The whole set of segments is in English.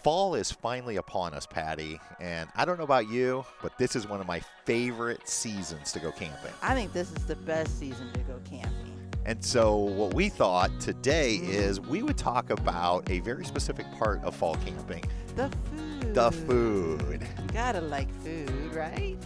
Fall is finally upon us, Patty, and I don't know about you, but this is one of my favorite seasons to go camping. I think this is the best season to go camping. And so what we thought today is we would talk about a very specific part of fall camping. The food. The food. Gotta like food, right?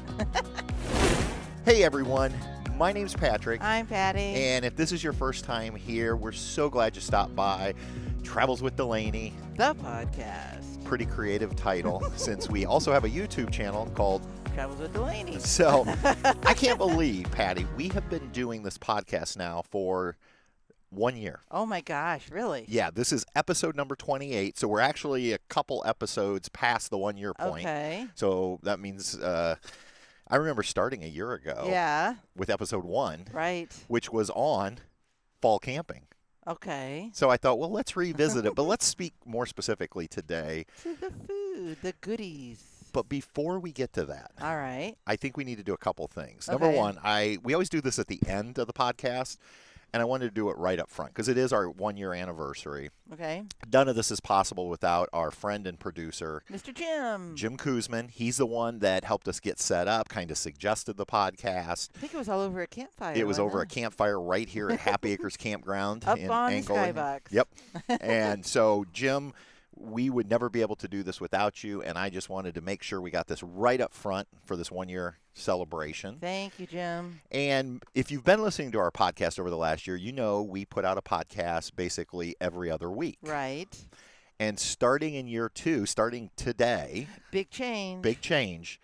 Hey, everyone. My name's Patrick. I'm Patty. And if this is your first time here, we're so glad you stopped by. Travels with Delaney. The podcast. Pretty creative title, since we also have a YouTube channel called Travels with Delaney. So I can't believe, Patty, we have been doing this podcast now for 1 year. Oh my gosh, really? Yeah, this is episode number 28. So we're actually a couple episodes past the 1 year point. Okay. So that means I remember starting a year ago. Yeah. With episode 1. Right. Which was on fall camping. Okay. So I thought, well, let's revisit it, but let's speak more specifically today. To the food, the goodies. But before we get to that, all right, I think we need to do a couple things. Okay. Number one, we always do this at the end of the podcast, and I wanted to do it right up front because it is our 1 year anniversary. Okay. None of this is possible without our friend and producer, Mr. Jim Kuzman. He's the one that helped us get set up, kind of suggested the podcast. I think it was all over a campfire. It was over a campfire right here at Happy Acres Campground. Up in on Angle. the skybox. Yep. And so, Jim, we would never be able to do this without you, and I just wanted to make sure we got this right up front for this 1 year celebration. Thank you, Jim. And if you've been listening to our podcast over the last year, you know we put out a podcast basically every other week. Right. And starting in year 2, starting today, big change,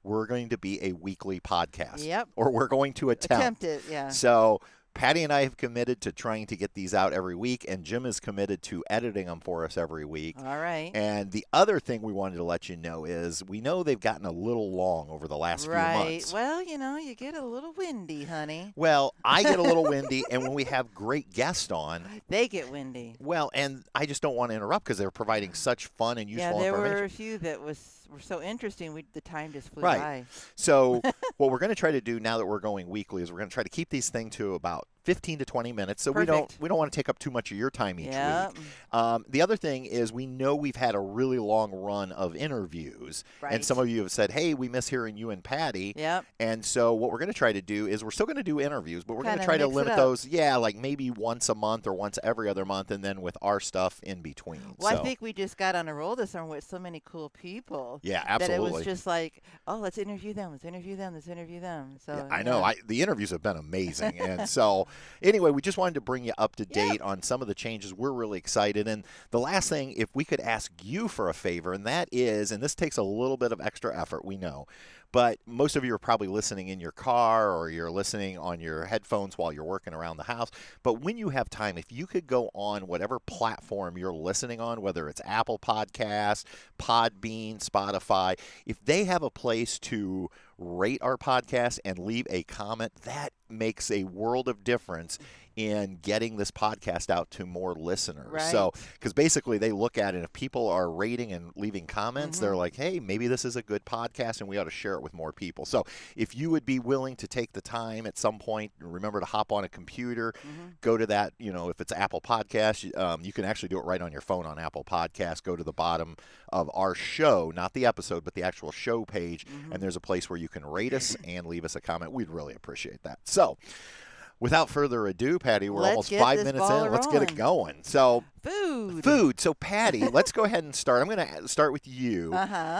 we're going to be a weekly podcast. Yep. Or we're going to attempt it, yeah. So Patty and I have committed to trying to get these out every week, and Jim is committed to editing them for us every week. All right. And the other thing we wanted to let you know is we know they've gotten a little long over the last few months. Well, you get a little windy, honey. Well, I get a little windy, and when we have great guests on, they get windy. Well, and I just don't want to interrupt because they're providing such fun and useful information. Yeah, there were a few that were so interesting. The time just flew by. So what we're going to try to do now that we're going weekly is we're going to try to keep these things to about 15 to 20 minutes. So Perfect. we don't want to take up too much of your time each week. The other thing is we know we've had a really long run of interviews. Right. And some of you have said, hey, we miss hearing you and Patty. Yep. And so what we're going to try to do is we're still going to do interviews, but we're going to Kinda try to mix it limit up. those, like maybe once a month or once every other month, and then with our stuff in between. Well, I think we just got on a roll this summer with so many cool people. Yeah, absolutely. That it was just like, oh, let's interview them. So yeah, I know. The interviews have been amazing. And so anyway, we just wanted to bring you up to date on some of the changes. We're really excited. And the last thing, if we could ask you for a favor, and that is, and this takes a little bit of extra effort, we know, but most of you are probably listening in your car or you're listening on your headphones while you're working around the house. But when you have time, if you could go on whatever platform you're listening on, whether it's Apple Podcasts, Podbean, Spotify, if they have a place to rate our podcast and leave a comment, that makes a world of difference in getting this podcast out to more listeners. Right. So, because basically they look at it, if people are rating and leaving comments, they're like, hey, maybe this is a good podcast and we ought to share it with more people. So if you would be willing to take the time at some point, remember to hop on a computer, go to that, if it's Apple Podcasts, you can actually do it right on your phone on Apple Podcasts. Go to the bottom of our show, not the episode, but the actual show page, and there's a place where you can rate us and leave us a comment. We'd really appreciate that. So, without further ado, Patty, we're almost 5 minutes in. Let's get it going. So, food. So, Patty, let's go ahead and start. I'm going to start with you.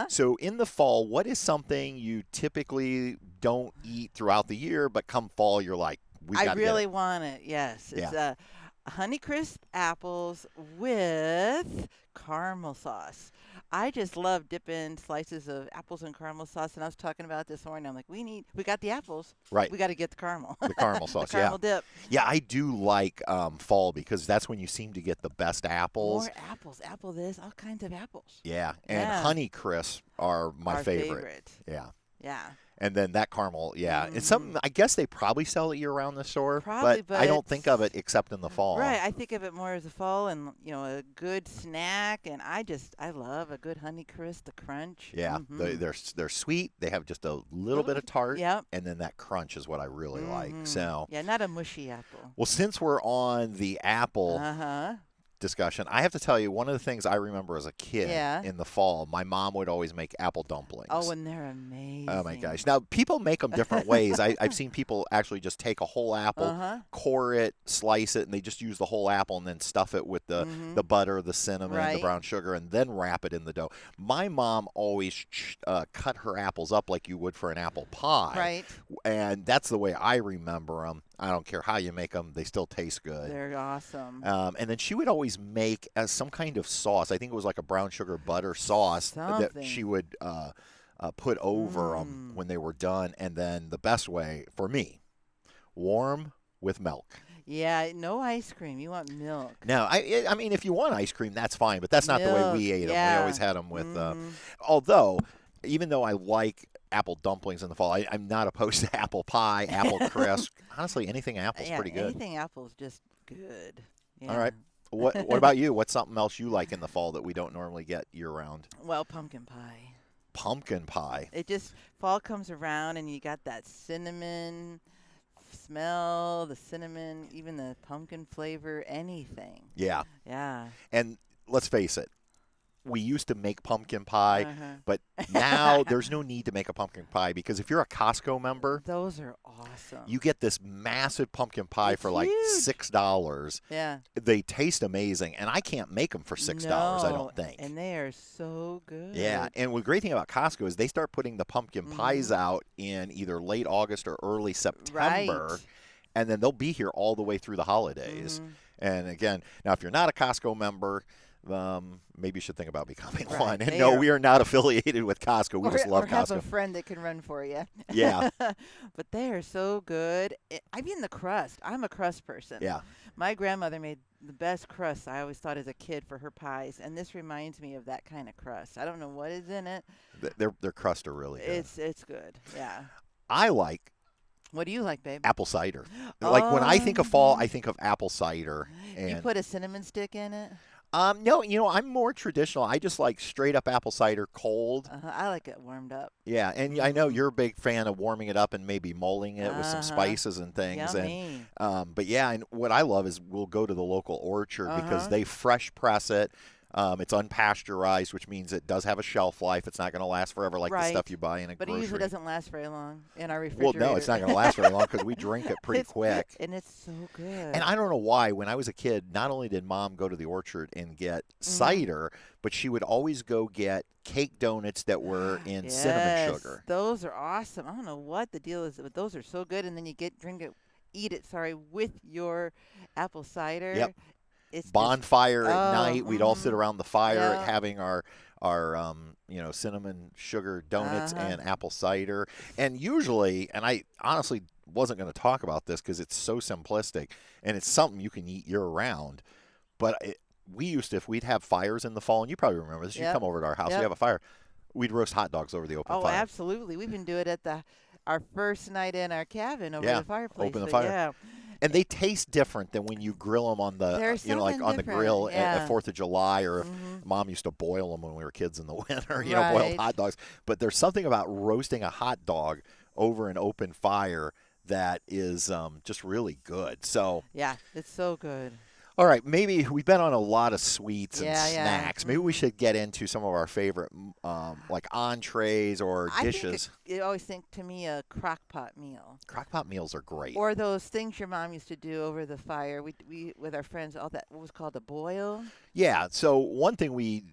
So, in the fall, what is something you typically don't eat throughout the year, but come fall, you're like, I really want it. Yes, it's Honeycrisp apples with caramel sauce. I just love dipping slices of apples in caramel sauce, and I was talking about this morning. I'm like, we got the apples. Right. We got to get the caramel. The caramel sauce, the caramel dip. Yeah, I do like fall because that's when you seem to get the best apples. More apples. Apple this, all kinds of apples. Yeah, and Honeycrisp are my favorite. Yeah. Yeah. And then that caramel, it's something, I guess they probably sell it year-round in the store, but I don't think of it except in the fall. Right, I think of it more as a fall and, a good snack, and I love a good Honeycrisp, the crunch. Yeah, they're sweet, they have just a little bit of tart, and then that crunch is what I really like. So yeah, not a mushy apple. Well, since we're on the apple discussion. I have to tell you, one of the things I remember as a kid Yeah. in the fall, my mom would always make apple dumplings. Oh, and they're amazing. Oh my gosh! Now people make them different ways. I've seen people actually just take a whole apple, core it, slice it, and they just use the whole apple and then stuff it with the butter, the cinnamon, the brown sugar, and then wrap it in the dough. My mom always cut her apples up like you would for an apple pie. Right. And that's the way I remember them. I don't care how you make them; they still taste good. They're awesome. And then she would always make some kind of sauce. I think it was like a brown sugar butter sauce that she would put over them when they were done. And then the best way for me, warm with milk. Yeah, no ice cream. You want milk. No, I mean, if you want ice cream, that's fine. But that's not the way we ate them. We always had them with. Although, even though I like apple dumplings in the fall, I'm not opposed to apple pie, apple crisp. Honestly, anything apple's pretty good. Anything apple's just good. Yeah. All right. What about you? What's something else you like in the fall that we don't normally get year round? Well, pumpkin pie. Pumpkin pie. It just fall comes around and you got that cinnamon smell, the cinnamon, even the pumpkin flavor, anything. Yeah. Yeah. And let's face it, we used to make pumpkin pie, but now there's no need to make a pumpkin pie because if you're a Costco member, those are awesome. You get this massive pumpkin pie for like $6. Yeah. They taste amazing, and I can't make them for $6, I don't think. And they are so good. Yeah, and the great thing about Costco is they start putting the pumpkin pies out in either late August or early September, and then they'll be here all the way through the holidays. And again, now if you're not a Costco member, maybe you should think about becoming one. And no, we are not affiliated with Costco. We just love Costco. Or have a friend that can run for you. Yeah. But they are so good. I mean the crust. I'm a crust person. Yeah. My grandmother made the best crust I always thought as a kid for her pies, and this reminds me of that kind of crust. I don't know what is in it. Their crust are really good. It's good. Yeah. I like. What do you like, babe? Apple cider. Like when I think of fall, I think of apple cider. And you put a cinnamon stick in it? No, I'm more traditional. I just like straight up apple cider cold. I like it warmed up. Yeah, and I know you're a big fan of warming it up and maybe mulling it with some spices and things. Yummy. And but yeah, and what I love is we'll go to the local orchard because they fresh press it. It's unpasteurized, which means it does have a shelf life. It's not going to last forever like the stuff you buy in a grocery. But it usually doesn't last very long in our refrigerator. Well, no, it's not going to last very long because we drink it pretty quick. And it's so good. And I don't know why, when I was a kid, not only did Mom go to the orchard and get cider, but she would always go get cake donuts that were in cinnamon sugar. Those are awesome. I don't know what the deal is, but those are so good. And then you eat it with your apple cider. Yep. Bonfire at night. We'd all sit around the fire having our cinnamon sugar donuts and apple cider. And usually, and I honestly wasn't going to talk about this because it's so simplistic and it's something you can eat year round. But we used to, if we'd have fires in the fall, and you probably remember this, you'd come over to our house, we have a fire, we'd roast hot dogs over the open fire. Oh, absolutely. We've been doing it at our first night in our cabin over the fireplace. Open the fire. Yeah. And they taste different than when you grill them on the, like on the grill at 4th of July, or if Mom used to boil them when we were kids in the winter, boiled hot dogs. But there's something about roasting a hot dog over an open fire that is just really good. So yeah, it's so good. All right, maybe we've been on a lot of sweets and snacks. Maybe we should get into some of our favorite, like entrees or dishes. You always think to me a crock pot meal. Crock pot meals are great. Or those things your mom used to do over the fire. We with our friends, all that, what was called a boil. Yeah. So one thing we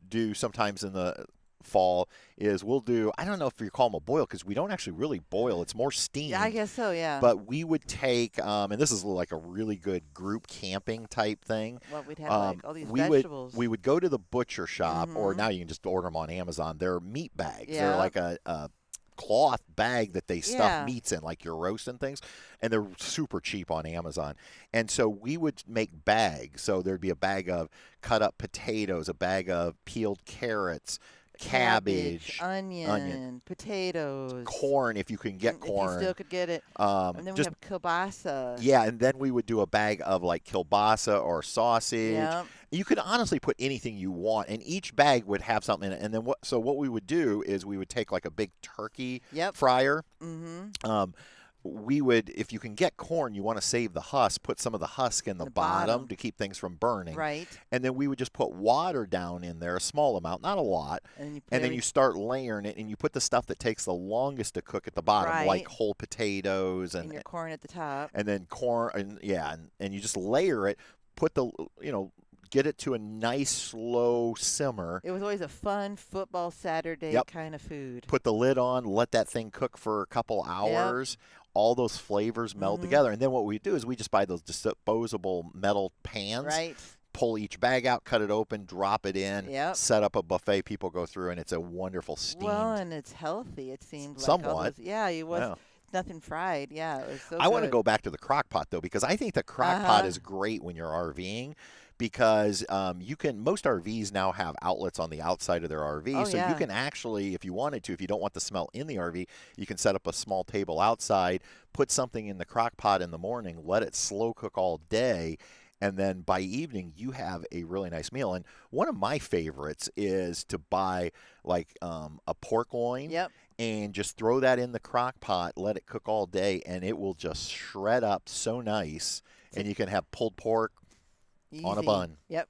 do sometimes in the fall is we'll do, I don't know if you call them a boil because we don't actually really boil, it's more steam. Yeah, I guess so, yeah. But we would take, and this is like a really good group camping type thing. Well, we'd have like all these vegetables. We would go to the butcher shop, or now you can just order them on Amazon. They're meat bags. Yeah. They're like a cloth bag that they stuff meats in, like your roast and things, and they're super cheap on Amazon. And so we would make bags. So there'd be a bag of cut up potatoes, a bag of peeled carrots, cabbage, onion, potatoes, corn if you can get corn. If you still could get it. And then we have kielbasa. Yeah, and then we would do a bag of like kielbasa or sausage. Yep. You could honestly put anything you want, and each bag would have something in it. And then what we would do is we would take like a big turkey fryer. we would, if you can get corn, you want to save the husk, put some of the husk in the bottom to keep things from burning. Right. And then we would just put water down in there, a small amount, not a lot. And then you start layering it, and you put the stuff that takes the longest to cook at the bottom, like whole potatoes and your corn at the top. And then corn, and you just layer it, put the, get it to a nice slow simmer. It was always a fun football Saturday kind of food. Put the lid on, let that thing cook for a couple hours. Yep. All those flavors meld together. And then what we do is we just buy those disposable metal pans. Right. Pull each bag out, cut it open, drop it in, set up a buffet. People go through, and it's a wonderful steamed. Well, and it's healthy, it seems like. Somewhat. It was nothing fried. Yeah, it was so I want to go back to the crock pot, though, because I think the crock pot is great when you're RVing. Because most RVs now have outlets on the outside of their RV. So you can actually, if you wanted to, if you don't want the smell in the RV, you can set up a small table outside, put something in the crock pot in the morning, let it slow cook all day, and then by evening you have a really nice meal. And one of my favorites is to buy like a pork loin. Yep. And just throw that in the crock pot, let it cook all day, and it will just shred up so nice. And you can have pulled pork. Easy. On a bun. Yep.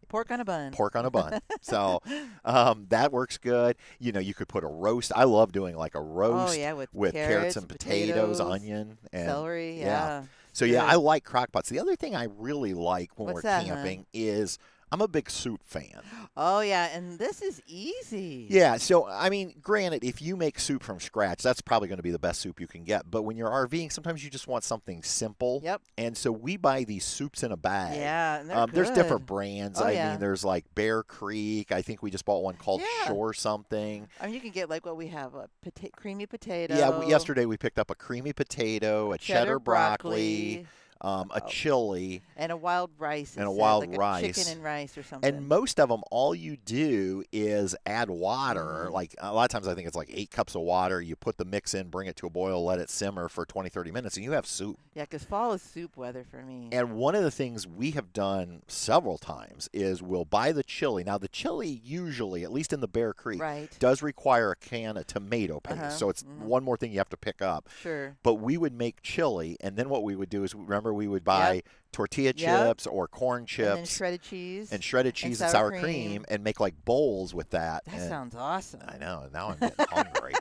Pork on a bun. Pork on a bun. So that works good. You could put a roast. I love doing like a roast with carrots and potatoes, onion, and celery. Yeah. So I like crock pots. The other thing I really like when we're camping is I'm a big soup fan. Oh, yeah, and this is easy. Yeah, so, I mean, granted, if you make soup from scratch, that's probably going to be the best soup you can get. But when you're RVing, sometimes you just want something simple. Yep. And so we buy these soups in a bag. Yeah, and they're good. There's different brands. I mean, there's like Bear Creek. I think we just bought one called Shore something. I mean, you can get like what we have, a creamy potato. Yeah, yesterday we picked up a creamy potato, a cheddar broccoli a chili, and a wild rice, and a wild rice, chicken and rice or something. And most of them, all you do is add water. Like a lot of times, I think it's like 8 cups of water. You put the mix in, bring it to a boil, let it simmer for 20, 30 minutes, and you have soup. Yeah, because fall is soup weather for me. And one of the things we have done several times is we'll buy the chili. Now, the chili usually, at least in the Bear Creek, does require a can of tomato paste. So it's one more thing you have to pick up. Sure. But we would make chili, and then what we would do is, remember, we would buy tortilla chips or corn chips. And then shredded cheese. And shredded cheese and sour cream, and make like bowls with that. That sounds awesome. I know. Now I'm getting hungry.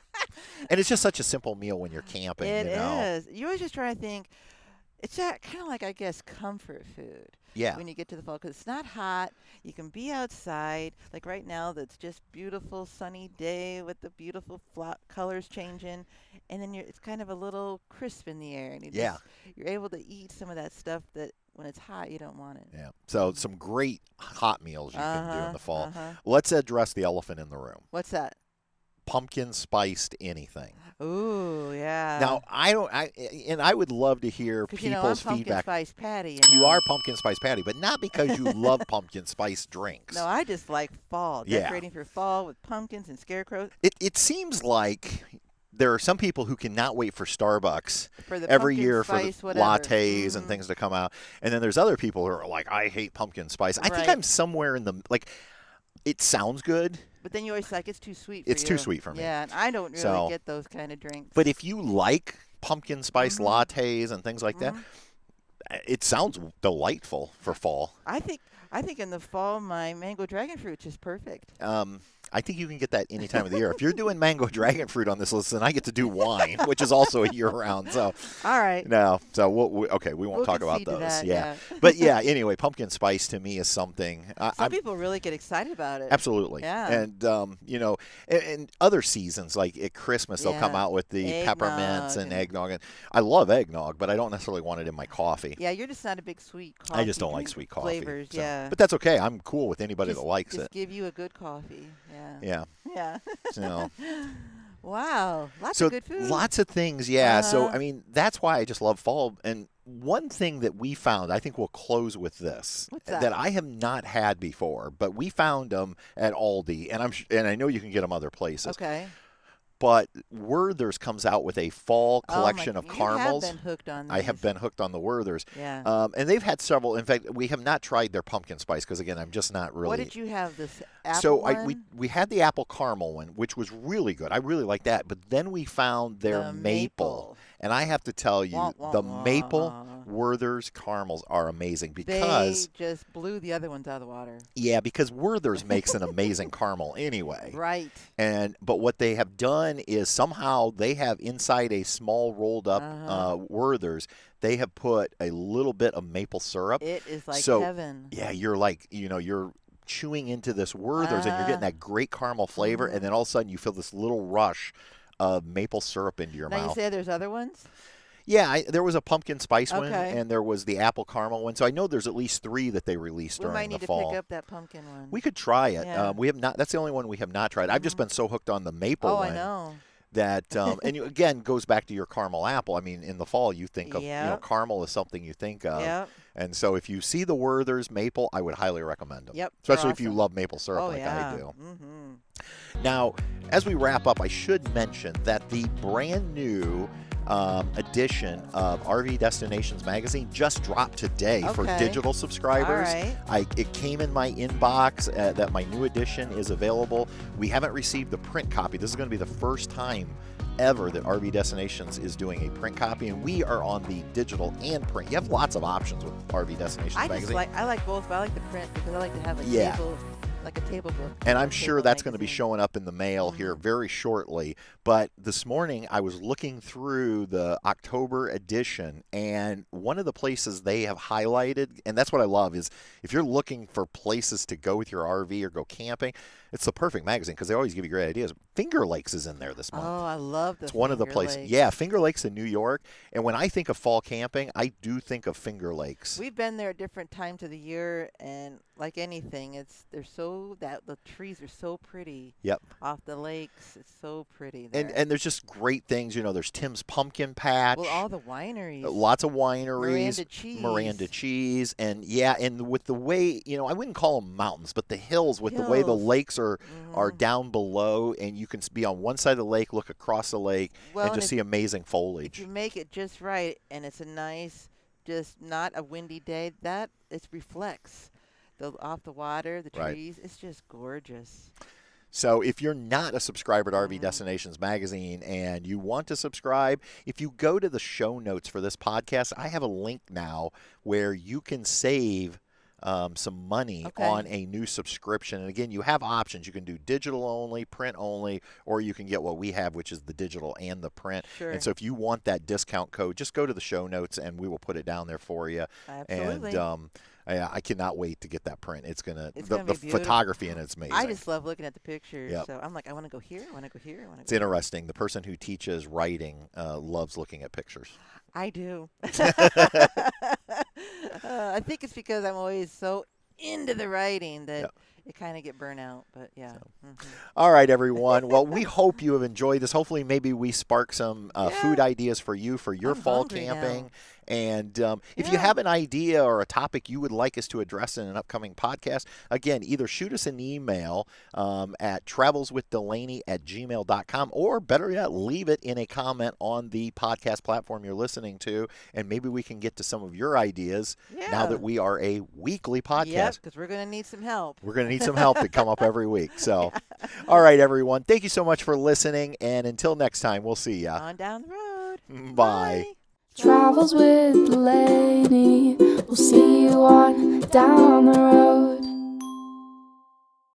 And it's just such a simple meal when you're camping. It is. You always just try to think, it's that kind of like, I guess, comfort food. Yeah. When you get to the fall, because it's not hot. You can be outside. Like right now, that's just beautiful sunny day with the beautiful colors changing, and then it's kind of a little crisp in the air, and you're able to eat some of that stuff that when it's hot you don't want it. Yeah. So some great hot meals you can do in the fall. Let's address the elephant in the room. What's that? Pumpkin spiced anything. Ooh, yeah. Now I would love to hear people's I'm feedback. Pumpkin spice Patty. You are pumpkin spice Patty, but not because you love pumpkin spice drinks. No, I just like fall. Decorating for fall with pumpkins and scarecrows. It seems like there are some people who cannot wait for Starbucks for the every year for the whatever. lattes and things to come out, and then there's other people who are like, I hate pumpkin spice. I think I'm somewhere in the it sounds good. But then you always like, it's too sweet for you. It's too sweet for me. Yeah, and I don't really get those kind of drinks. But if you like pumpkin spice lattes and things like that, it sounds delightful for fall. I think in the fall, my mango dragon fruit is perfect. I think you can get that any time of the year. If you're doing mango dragon fruit on this list, then I get to do wine, which is also a year-round. So, all right. No, so we won't talk about those. That, But anyway, pumpkin spice to me is something. Some people really get excited about it. Absolutely. Yeah. And and other seasons like at Christmas, they'll come out with the peppermints and eggnog. And I love eggnog, but I don't necessarily want it in my coffee. Yeah, you're just not a big sweet coffee. I just don't like sweet coffee. Flavors, But that's okay. I'm cool with anybody that likes it. Just give you a good coffee. Yeah. So. Wow. Lots of good food. Lots of things, yeah. So, I mean, that's why I just love fall. And one thing that we found, I think we'll close with this, that I have not had before, but we found them at Aldi, and I know you can get them other places. Okay. But Werther's comes out with a fall collection of caramels. You have been hooked on these. I have been hooked on the Werther's. Yeah. And they've had several. In fact, we have not tried their pumpkin spice because, again, I'm just not really. What did you have, this apple one? We had the apple caramel one, which was really good. I really like that. But then we found their maple. And I have to tell you, the maple Werther's caramels are amazing because they just blew the other ones out of the water. Yeah, because Werther's makes an amazing caramel anyway. Right. But what they have done is somehow they have inside a small rolled up Werther's, they have put a little bit of maple syrup. It is like heaven. Yeah, you're like, you're chewing into this Werther's and you're getting that great caramel flavor, and then all of a sudden you feel this little rush of maple syrup into your mouth. Now you say there's other ones? Yeah, there was a pumpkin spice one, and there was the apple caramel one. So I know there's at least 3 that they released during the fall. We might need to pick up that pumpkin one. We could try it. Yeah. We have not. That's the only one we have not tried. I've just been so hooked on the maple one. I know. That and again goes back to your caramel apple. I mean, in the fall you think of caramel is something you think of. Yep. And so if you see the Werther's maple, I would highly recommend them. Yep. Especially if you love maple syrup I do. Now, as we wrap up, I should mention that the brand new edition of RV Destinations magazine just dropped today for digital subscribers. It came in my inbox that my new edition is available. We haven't received the print copy. This is going to be the first time ever that RV Destinations is doing a print copy, and we are on the digital and print. You have lots of options with RV Destinations magazine. I like both, but I like the print because I like to have a table. Like a table book. And I'm sure that's going to be showing up in the mail here very shortly. But this morning I was looking through the October edition, and one of the places they have highlighted, and that's what I love, is if you're looking for places to go with your RV or go camping, it's the perfect magazine because they always give you great ideas. Finger Lakes is in there this month. Oh, I love It's one of the places. Yeah, Finger Lakes in New York. And when I think of fall camping, I do think of Finger Lakes. We've been there at different times of the year, and like anything, the trees are so pretty. Yep. Off the lakes, it's so pretty there. And there's just great things. There's Tim's Pumpkin Patch. Well, all the wineries. Lots of wineries. Miranda cheese. And and with the way, I wouldn't call them mountains, but the hills with the way the lakes are down below, and you can be on one side of the lake, look across the lake, and just see amazing foliage. If you make it just right, and it's a nice, just not a windy day, that it reflects off the water, the trees. It's just gorgeous. So if you're not a subscriber to RV Destinations magazine and you want to subscribe, if you go to the show notes for this podcast, I have a link now where you can save some money on a new subscription. And again, you have options. You can do digital only, print only, or you can get what we have, which is the digital and the print. Sure. And so if you want that discount code, just go to the show notes and we will put it down there for you. Absolutely. And I cannot wait to get that print. It's gonna be the photography in it's amazing. I just love looking at the pictures. Yep. So I'm like, I want to go here. I want to go here. It's interesting. The person who teaches writing loves looking at pictures. I do. I think it's because I'm always so into the writing that it kind of get burnt out. But yeah. So. All right, everyone. Well, we hope you have enjoyed this. Hopefully, maybe we spark some food ideas for you for your fall camping. Now. And if you have an idea or a topic you would like us to address in an upcoming podcast, again, either shoot us an email at travelswithdelaney@gmail.com, or better yet, leave it in a comment on the podcast platform you're listening to, and maybe we can get to some of your ideas now that we are a weekly podcast. Yep, because we're going to need some help. We're going to need some help to come up every week. So, all right, everyone. Thank you so much for listening, and until next time, we'll see ya. On down the road. Bye. Travels with Delaney. We'll see you on down the road.